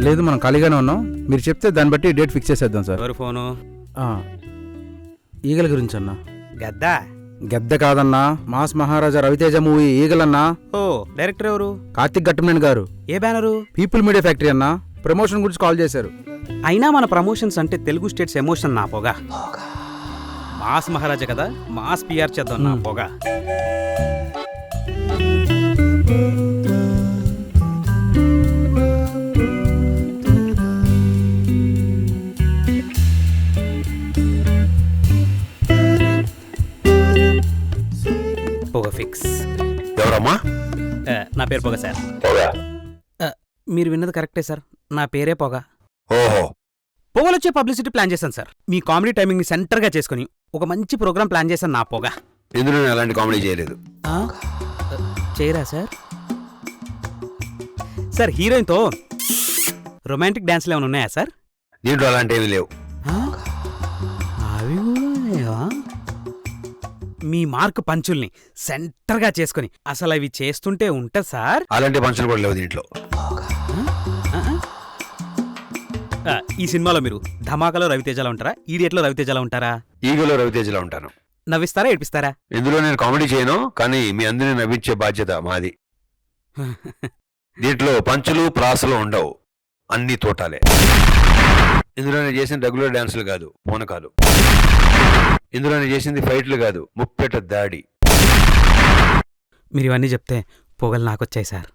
లేదు, మనం ఖాళీగానే ఉన్నాం. మీరు చెప్తే దాన్ని బట్టి డేట్ ఫిక్స్ చేసేద్దాం సార్. ఎవరు ఫోను? ఈగల గురించి అన్నా. గద్దా? గద్ద కాదన్నా, మాస్ మహారాజా రవితేజ మూవీ ఈగలన్నా. ఓ, డైరెక్టర్ ఎవరు? కార్తిక్ ఘట్టమనేని గారు. ఏ బ్యానరు? పీపుల్ మీడియా ఫ్యాక్టరీ అన్నా. ప్రమోషన్ గురించి కాల్ చేశారు. అయినా మన ప్రమోషన్స్ అంటే తెలుగు స్టేట్స్ ఎమోషన్ నా పొగ. మాస్ మహారాజా కదా, మాస్ పిఆర్ చేద్దాం నా పొగ. పొగ ఫిక్స్. ఎవరమ్మా? నా పేరు పొగ సార్. మీరు విన్నది కరెక్టే సార్, నా పేరే పొగ. ఓహో, పొగలొచ్చే పబ్లిసిటీ ప్లాన్ చేశాను సార్. మీ కామెడీ టైమింగ్ని సెంటర్గా చేసుకుని ఒక మంచి ప్రోగ్రామ్ ప్లాన్ చేశాను నా పొగ. ఇందులో నేను అలాంటి కామెడీ చేయలేదు. చేయరా సార్? సార్, హీరోయిన్తో రొమాంటిక్ డాన్స్లు ఏమైనా ఉన్నాయా సార్? దీంట్లో అలాంటివి లేవు. అవి కూడా లేవా? మీ మార్క్ పంచుల్ని సెంటర్గా చేసుకుని అసలు అవి చేస్తుంటే ఉంటుంది సార్. అలాంటి పంచులు కూడా లేవు దీంట్లో. ఈ సినిమాలో మీరు ధమాకాలో రవితేజలో ఉంటారా, ఈడియట్లో రవితేజలో ఉంటారా? ఈగలో రవితేజలో ఉంటాను. నవ్విస్తారా, ఏడిపిస్తారా? ఇందులో నేను కామెడీ చేయను, కానీ మీ అందరినీ నవ్వించే బాధ్యత మాది. దీంట్లో పంచులు ప్రాసలు ఉండవు, అన్ని తోటాలే. ఇందులో నేను చేసిన రెగ్యులర్ డాన్సులు కాదు, పూనకాలు. ఇందులో నేను చేసింది ఫైట్లు కాదు, ముప్పెట దాడి. మీరు ఇవన్నీ చెప్తే పొగలు నాకొచ్చాయి సార్.